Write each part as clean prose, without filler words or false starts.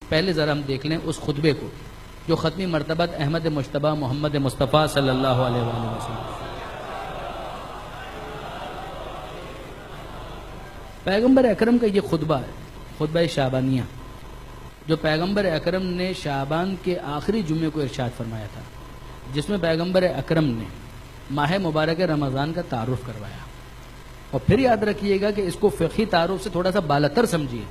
پہلے ذرا ہم دیکھ لیں اس خطبے کو جو ختمی مرتبہ احمد مجتبیٰ محمد مصطفیٰ صلی اللہ علیہ وآلہ وسلم. پیغمبر اکرم کا یہ خطبہ ہے، خطبہ شعبانیہ، جو پیغمبر اکرم نے شعبان کے آخری جمعے کو ارشاد فرمایا تھا، جس میں پیغمبر اکرم نے ماہ مبارک رمضان کا تعارف کروایا. اور پھر یاد رکھیے گا کہ اس کو فقہی تعارف سے تھوڑا سا بالاتر سمجھیے،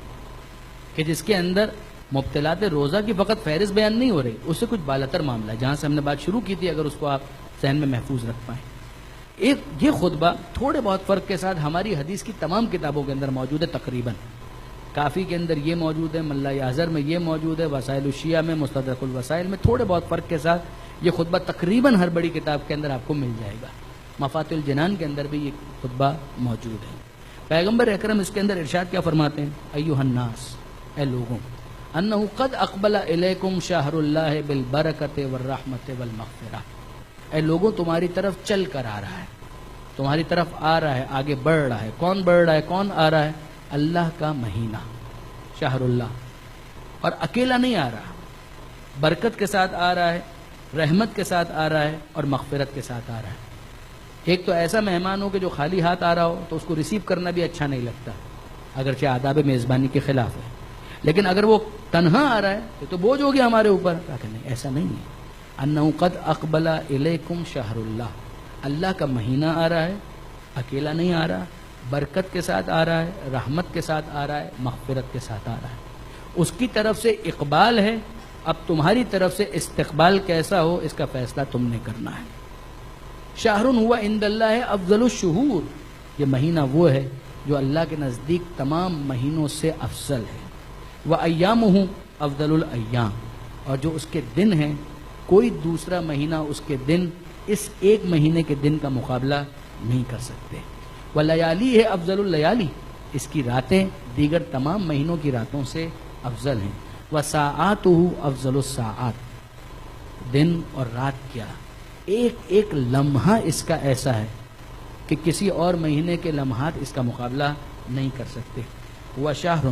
کہ جس کے اندر مبتلات روزہ کی فقط فہرست بیان نہیں ہو رہی، اس سے کچھ بالاتر معاملہ ہے، جہاں سے ہم نے بات شروع کی تھی، اگر اس کو آپ ذہن میں محفوظ رکھ پائیں. یہ خطبہ تھوڑے بہت فرق کے ساتھ ہماری حدیث کی تمام کتابوں کے اندر موجود ہے. تقریباً کافی کے اندر یہ موجود ہے، ملا یعذر میں یہ موجود ہے، وسائل الشیعہ میں، مستدرک الوسائل میں، تھوڑے بہت فرق کے ساتھ یہ خطبہ تقریباً ہر بڑی کتاب کے اندر آپ کو مل جائے گا. مفاتح الجنان کے اندر بھی یہ خطبہ موجود ہے. پیغمبر اکرم اس کے اندر ارشاد کیا فرماتے ہیں؟ ایھا الناس، اے لوگوں، انہ قد اقبل الیکم شہر اللہ بالبرکۃ والرحمۃ والمغفرہ. اے لوگوں، تمہاری طرف چل کر آ رہا ہے، تمہاری طرف آ رہا ہے، آگے بڑھ رہا ہے. کون بڑھ رہا ہے، کون آ رہا ہے؟ اللہ کا مہینہ، شہر اللہ. اور اکیلا نہیں آ رہا، برکت کے ساتھ آ رہا ہے، رحمت کے ساتھ آ رہا ہے، اور مغفرت کے ساتھ آ رہا ہے. ایک تو ایسا مہمان ہو کہ جو خالی ہاتھ آ رہا ہو تو اس کو ریسیو کرنا بھی اچھا نہیں لگتا، اگرچہ آداب میزبانی کے خلاف ہے. لیکن اگر وہ تنہا آ رہا ہے تو بوجھ ہو گیا ہمارے اوپر. کہ نہیں، ایسا نہیں ہے. انہ قد اقبل الیکم شہر اللہ، اللہ کا مہینہ آ رہا ہے، اکیلا نہیں آ رہا، برکت کے ساتھ آ رہا ہے، رحمت کے ساتھ آ رہا ہے، مغفرت کے ساتھ آ رہا ہے. اس کی طرف سے اقبال ہے. اب تمہاری طرف سے استقبال کیسا ہو اس کا فیصلہ تم نے کرنا ہے. شہر ہوا عند اللہ افضل الشہور، یہ مہینہ وہ ہے جو اللہ کے نزدیک تمام مہینوں سے افضل ہے. وایامہ افضل الایام، اور جو اس کے دن ہیں کوئی دوسرا مہینہ اس کے دن اس ایک مہینے کے دن کا مقابلہ نہیں کر سکتے. ولیالی ہے افضل اللیالی، اس کی راتیں دیگر تمام مہینوں کی راتوں سے افضل ہیں. وساعاتہ افضل الساعات، دن اور رات کیا، ایک ایک لمحہ اس کا ایسا ہے کہ کسی اور مہینے کے لمحات اس کا مقابلہ نہیں کر سکتے. ہوا شہر،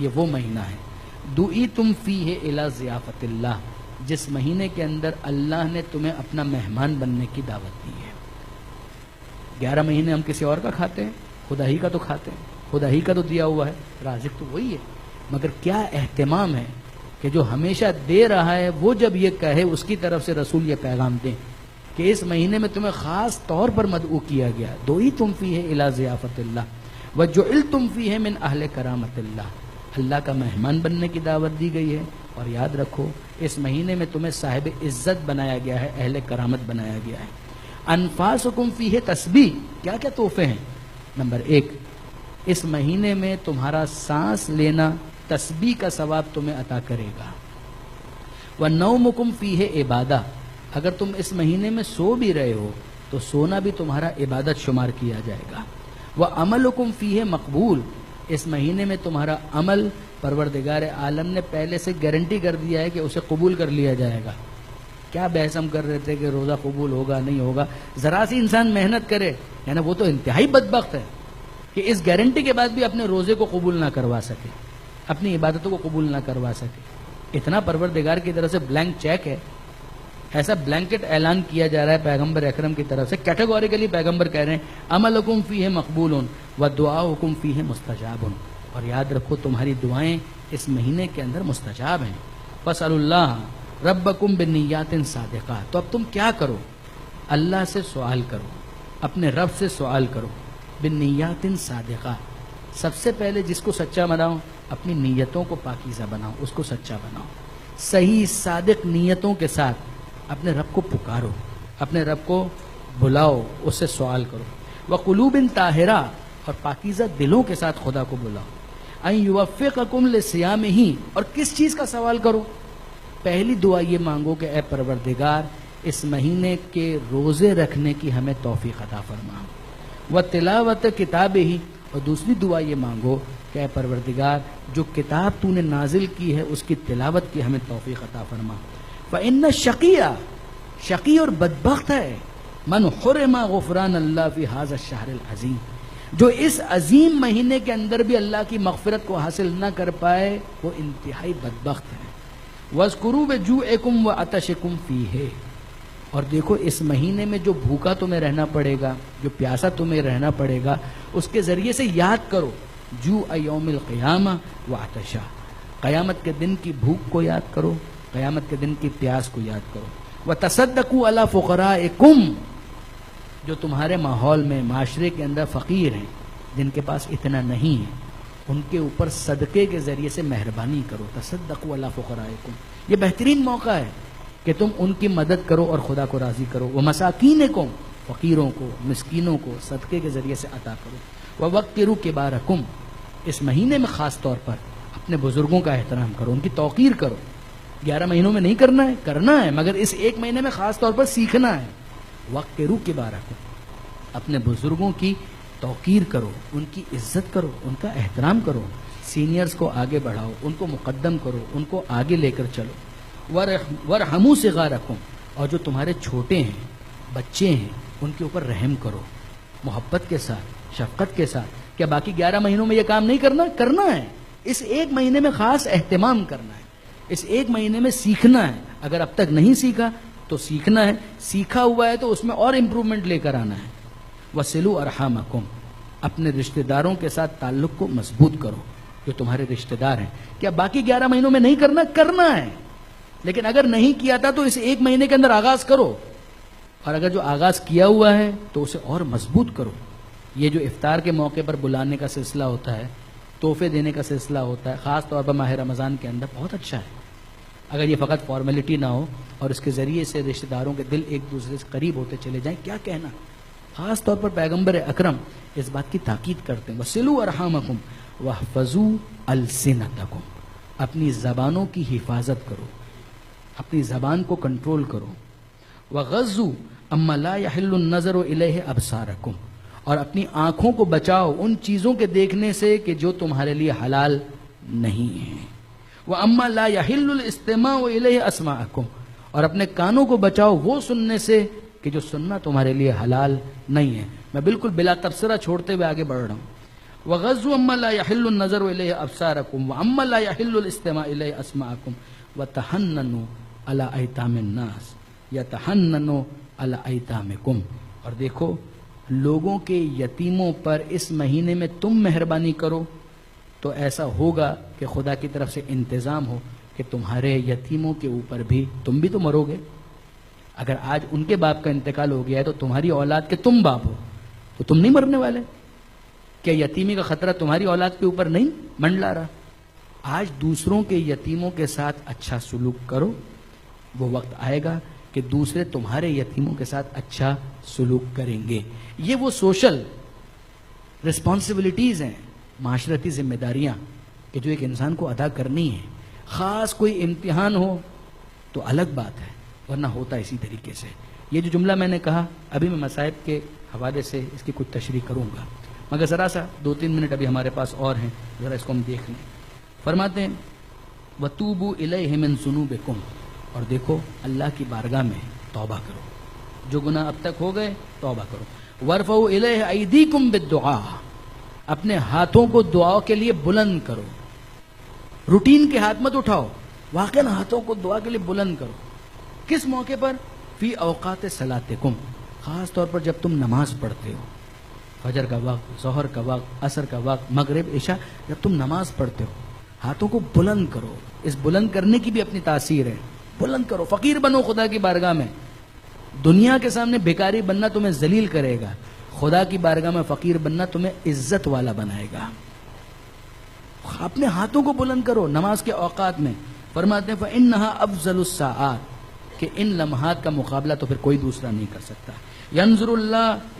یہ وہ مہینہ ہے، دعیتم فیہ الی ضیافت اللہ، جس مہینے کے اندر اللہ نے تمہیں اپنا مہمان بننے کی دعوت دی ہے. 11 مہینے ہم کسی اور کا کھاتے ہیں، خدا ہی کا تو کھاتے ہیں، خدا ہی کا تو دیا ہوا ہے، رازق تو وہی ہے. مگر کیا اہتمام ہے کہ جو ہمیشہ دے رہا ہے وہ جب یہ کہے، اس کی طرف سے رسول یہ پیغام دیں کہ اس مہینے میں تمہیں خاص طور پر مدعو کیا گیا. دعیتم فیہ الی ضیافت اللہ وجعلتم فیہ من اہل کرامت اللہ، اللہ کا مہمان بننے کی دعوت دی گئی ہے. اور یاد رکھو اس مہینے میں تمہیں صاحب عزت بنایا گیا ہے، اہل کرامت بنایا گیا ہے. انفاسکم فیہ تسبیح، کیا کیا تحفے ہیں؟ نمبر 1، اس مہینے میں تمہارا سانس لینا تسبیح کا ثواب تمہیں عطا کرے گا. ونومکم فیہ عبادہ، اگر تم اس مہینے میں سو بھی رہے ہو تو سونا بھی تمہارا عبادت شمار کیا جائے گا. وعملکم فیہ مقبول، اس مہینے میں تمہارا عمل پروردگار عالم نے پہلے سے گارنٹی کر دیا ہے کہ اسے قبول کر لیا جائے گا. کیا بحث ہم کر رہے تھے کہ روزہ قبول ہوگا نہیں ہوگا، ذرا سی انسان محنت کرے، یعنی وہ تو انتہائی بدبخت ہے کہ اس گارنٹی کے بعد بھی اپنے روزے کو قبول نہ کروا سکے، اپنی عبادتوں کو قبول نہ کروا سکے. اتنا پروردگار کی طرف سے بلینک چیک ہے، ایسا بلینکٹ اعلان کیا جا رہا ہے پیغمبر اکرم کی طرف سے، کیٹیگوریکلی پیغمبر کہہ رہے ہیں عملکم فیہ مقبول ودعاؤکم فیہ مستجاب. اور یاد رکھو تمہاری دعائیں اس مہینے کے اندر مستجاب ہیں. فاسألوا اللہ ربکم بنیات صادقات، تو اب تم کیا کرو؟ اللہ سے سوال کرو، اپنے رب سے سوال کرو. بنیات صادقات، سب سے پہلے جس کو سچا بناؤ، اپنی نیتوں کو پاکیزہ بناؤ، اس کو سچا بناؤ. صحیح صادق نیتوں کے ساتھ اپنے رب کو پکارو، اپنے رب کو بلاؤ، اس سے سوال کرو. وقلوب طاہرہ، اور پاکیزہ دلوں کے ساتھ خدا کو بلاؤ. ان یوفقکم لصیامہ، اور کس چیز کا سوال کرو؟ پہلی دعا یہ مانگو کہ اے پروردگار اس مہینے کے روزے رکھنے کی ہمیں توفیق عطا فرما. وتلاوت کتابہ، اور دوسری دعا یہ مانگو کہ اے پروردگار جو کتاب تو نے نازل کی ہے اس کی تلاوت کی ہمیں توفیق عطا فرما. فإن الشقیٰ، شقی اور بدبخت ہے من حرم غفران اللہ فی ھذا الشہر العظیم، جو اس عظیم مہینے کے اندر بھی اللہ کی مغفرت کو حاصل نہ کر پائے وہ انتہائی بدبخت ہے۔ وَاذْكُرُوا بِجُوعِكُمْ وَعَطَشِكُمْ فِيهِ، اور دیکھو اس مہینے میں جو بھوکا تمہیں رہنا پڑے گا، جو پیاسا تمہیں رہنا پڑے گا، اس کے ذریعے سے یاد کرو جوع یوم القیامہ وعطشا، قیامت کے دن کی بھوک کو یاد کرو، قیامت کے دن کی پیاس کو یاد کرو۔ وَتَصَدَّقُوا عَلَىٰ فُقَرَائِكُمْ، جو تمہارے ماحول میں معاشرے کے اندر فقیر ہیں، جن کے پاس اتنا نہیں ہے، ان کے اوپر صدقے کے ذریعے سے مہربانی کرو۔ تصدقوا علی فقرائکم، یہ بہترین موقع ہے کہ تم ان کی مدد کرو اور خدا کو راضی کرو۔ ومساکینکم، فقیروں کو، مسکینوں کو صدقے کے ذریعے سے عطا کرو۔ ووقروا کبارکم، اس مہینے میں خاص طور پر اپنے بزرگوں کا احترام کرو، ان کی توقیر کرو۔ 11 مہینوں میں نہیں کرنا ہے مگر اس ایک مہینے میں خاص طور پر سیکھنا ہے۔ وقروا کبارکم، اپنے بزرگوں کی توقیر کرو، ان کی عزت کرو، ان کا احترام کرو، سینئرز کو آگے بڑھاؤ، ان کو مقدم کرو، ان کو آگے لے کر چلو۔ وَرْحَمُوا صِغَارَكُمْ، اور جو تمہارے چھوٹے ہیں، بچے ہیں، ان کے اوپر رحم کرو، محبت کے ساتھ، شفقت کے ساتھ۔ کیا باقی 11 مہینوں میں یہ کام نہیں کرنا ہے؟ اس ایک مہینے میں خاص اہتمام کرنا ہے، اس ایک مہینے میں سیکھنا ہے۔ اگر اب تک نہیں سیکھا تو سیکھنا ہے، سیکھا ہوا ہے تو اس میں اور امپرومنٹ لے کر آنا ہے۔ وَصِلُوا أَرْحَامَكُمْ، اپنے رشتہ داروں کے ساتھ تعلق کو مضبوط کرو، جو تمہارے رشتہ دار ہیں۔ کیا باقی 11 مہینوں میں نہیں کرنا ہے، لیکن اگر نہیں کیا تھا تو اس ایک مہینے کے اندر آغاز کرو، اور اگر جو آغاز کیا ہوا ہے تو اسے اور مضبوط کرو۔ یہ جو افطار کے موقع پر بلانے کا سلسلہ ہوتا ہے، تحفے دینے کا سلسلہ ہوتا ہے، خاص طور پر ماہ رمضان کے اندر، بہت اچھا ہے۔ اگر یہ فقط فارمیلٹی نہ ہو اور اس کے ذریعے سے رشتہ داروں کے دل ایک دوسرے سے قریب ہوتے چلے جائیں، کیا کہنا۔ خاص طور پر پیغمبر اکرم اس بات کی تاکید کرتے ہیں، وَصِلُوا أَرْحَامَكُمْ وَاحْفَظُوا أَلْسِنَتَكُمْ، اپنی زبانوں کی حفاظت کرو، اپنی زبان کو کنٹرول کرو۔ وَغَضُّوا أَمَّا لَا يَحِلُّ النَّظَرُ إِلَيْهِ أَبْصَارَكُمْ، اور اپنی آنکھوں کو بچاؤ ان چیزوں کے دیکھنے سے کہ جو تمہارے لیے حلال نہیں ہیں۔ وَأَمَّا لَا يَحِلُّ الْإِسْتِمَاعُ إِلَيْهِ أَسْمَاعَكُمْ، اور اپنے کانوں کو بچاؤ وہ سننے سے کہ جو سننا تمہارے لیے حلال نہیں ہے۔ میں بالکل بلا تبصرہ چھوڑتے ہوئے آگے بڑھ رہا ہوں۔ وَغَضُّوا أَمَّا لَا يَحِلُّ النَّظَرُ إِلَيْهِ أَبْصَارَكُمْ وَأَمَّا لَا يَحِلُّ الْإِسْتِمَاعُ إِلَيْهِ أَسْمَاعَكُمْ وَتَحَنَّنُوا عَلَىٰ أَيْتَامِ النَّاسِ يَتَحَنَّنُوا عَلَىٰ أَيْتَامِكُمْ، اور دیکھو لوگوں کے یتیموں پر اس مہینے میں تم مہربانی کرو تو ایسا ہوگا کہ خدا کی طرف سے انتظام ہو کہ تمہارے یتیموں کے اوپر بھی تم بھی تو مرو گے۔ اگر آج ان کے باپ کا انتقال ہو گیا ہے تو تمہاری اولاد کے تم باپ ہو تو تم نہیں مرنے والے؟ کیا یتیمی کا خطرہ تمہاری اولاد کے اوپر نہیں منڈلا رہا؟ آج دوسروں کے یتیموں کے ساتھ اچھا سلوک کرو، وہ وقت آئے گا کہ دوسرے تمہارے یتیموں کے ساتھ اچھا سلوک کریں گے۔ یہ وہ سوشل رسپانسبلٹیز ہیں، معاشرتی ذمہ داریاں کہ جو ایک انسان کو ادا کرنی ہے۔ خاص کوئی امتحان ہو تو الگ بات ہے، ورنہ ہوتا اسی طریقے سے۔ یہ جو جملہ میں نے کہا، ابھی میں مصائب کے حوالے سے اس کی کچھ تشریح کروں گا، مگر ذرا سا 2-3 منٹ ابھی ہمارے پاس اور ہیں، ذرا اس کو ہم دیکھ لیں۔ فرماتے ہیں وَتُوبُوا إِلَيْهِ مِن ذُنُوبِكُمْ، اور دیکھو اللہ کی بارگاہ میں توبہ کرو، جو گناہ اب تک ہو گئے توبہ کرو۔ وَارْفَعُوا إِلَيْهِ أَيْدِيكُمْ بِالدُّعَاءِ، اپنے ہاتھوں کو دعا کے لیے بلند کرو۔ روٹین کے ہاتھ مت اٹھاؤ، واقعاً ہاتھوں کو دعا کے لیے بلند کرو۔ کس موقع پر؟ فی اوقات صلاتکم، خاص طور پر جب تم نماز پڑھتے ہو، فجر کا وقت، ظہر کا وقت، عصر کا وقت، مغرب، عشاء، جب تم نماز پڑھتے ہو ہاتھوں کو بلند کرو۔ اس بلند کرنے کی بھی اپنی تاثیر ہے، بلند کرو، فقیر بنو خدا کی بارگاہ میں۔ دنیا کے سامنے بھیکاری بننا تمہیں ذلیل کرے گا، خدا کی بارگاہ میں فقیر بننا تمہیں عزت والا بنائے گا۔ اپنے ہاتھوں کو بلند کرو نماز کے اوقات میں۔ فرماتے ہیں فَإِنَّهَا أَفْضَلُ السَّاعَاتِ، کہ ان لمحات کا مقابلہ تو پھر کوئی دوسرا نہیں کر سکتا۔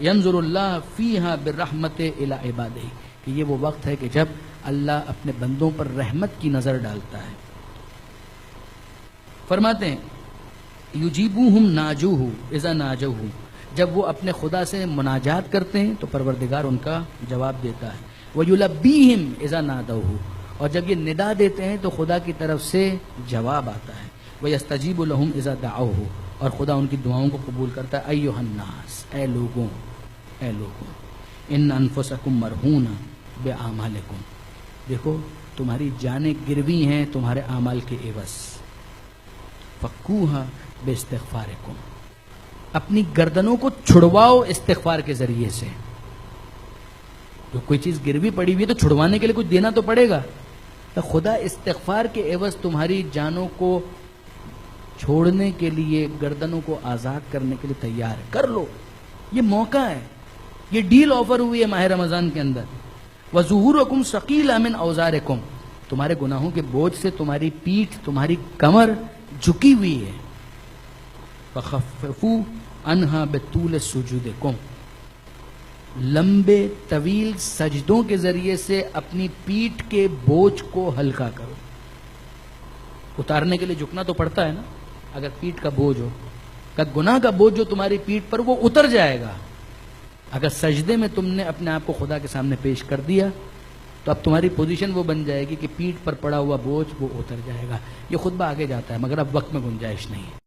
ينظر اللہ فیہا بالرحمت الی عبادہ، کہ یہ وہ وقت ہے کہ جب اللہ اپنے بندوں پر رحمت کی نظر ڈالتا ہے۔ فرماتے ہیں یجیبوہم ناجوہ اذا ناجوہ، جب وہ اپنے خدا سے مناجات کرتے ہیں تو پروردگار ان کا جواب دیتا ہے۔ وَيُلَبِّيهِمْ إِذَا نَادَوْهُ، اور جب یہ ندا دیتے ہیں تو خدا کی طرف سے جواب آتا ہے۔ وَيَسْتَجِيبُ لَهُمْ إِذَا دَعَوْهُ، اور خدا ان کی دعاؤں کو قبول کرتا ہے۔ أَيُّهَا النَّاسِ، اے لوگوں، اے لوگوں۔ ان انفسکم مرہون بأعمالکم، دیکھو تمہاری جانیں گروی ہیں تمہارے اعمال کے عوض. فکوہا باستغفارکم، اپنی گردنوں کو چھڑواؤ استغفار کے ذریعے سے. جو کوئی چیز گروی پڑی ہوئی ہے تو چھڑوانے کے لیے کچھ دینا تو پڑے گا. تو خدا استغفار کے عوض تمہاری جانوں کو چھوڑنے کے لیے، گردنوں کو آزاد کرنے کے لیے تیار ہے. کر لو، یہ موقع ہے، یہ ڈیل آفر ہوئی ہے ماہ رمضان کے اندر. وَظُهُورُكُمْ ثَقِيلًا مِنْ أَوْزَارِكُمْ، تمہارے گناہوں کے بوجھ سے تمہاری پیٹھ، تمہاری کمر جھکی ہوئی ہے. فَخَفِّفُوا عَنْهَا بِطُولِ سُجُودِكُمْ، لمبے طویل سجدوں کے ذریعے سے اپنی پیٹھ کے بوجھ کو ہلکا کرو. اتارنے کے لیے جھکنا تو پڑتا ہے نا. اگر پیٹھ کا بوجھ ہو، کہ گناہ کا بوجھ جو تمہاری پیٹھ پر وہ اتر جائے گا. اگر سجدے میں تم نے اپنے آپ کو خدا کے سامنے پیش کر دیا تو اب تمہاری پوزیشن وہ بن جائے گی کہ پیٹھ پر پڑا ہوا بوجھ وہ اتر جائے گا. یہ خطبہ آگے جاتا ہے مگر اب وقت میں گنجائش نہیں ہے.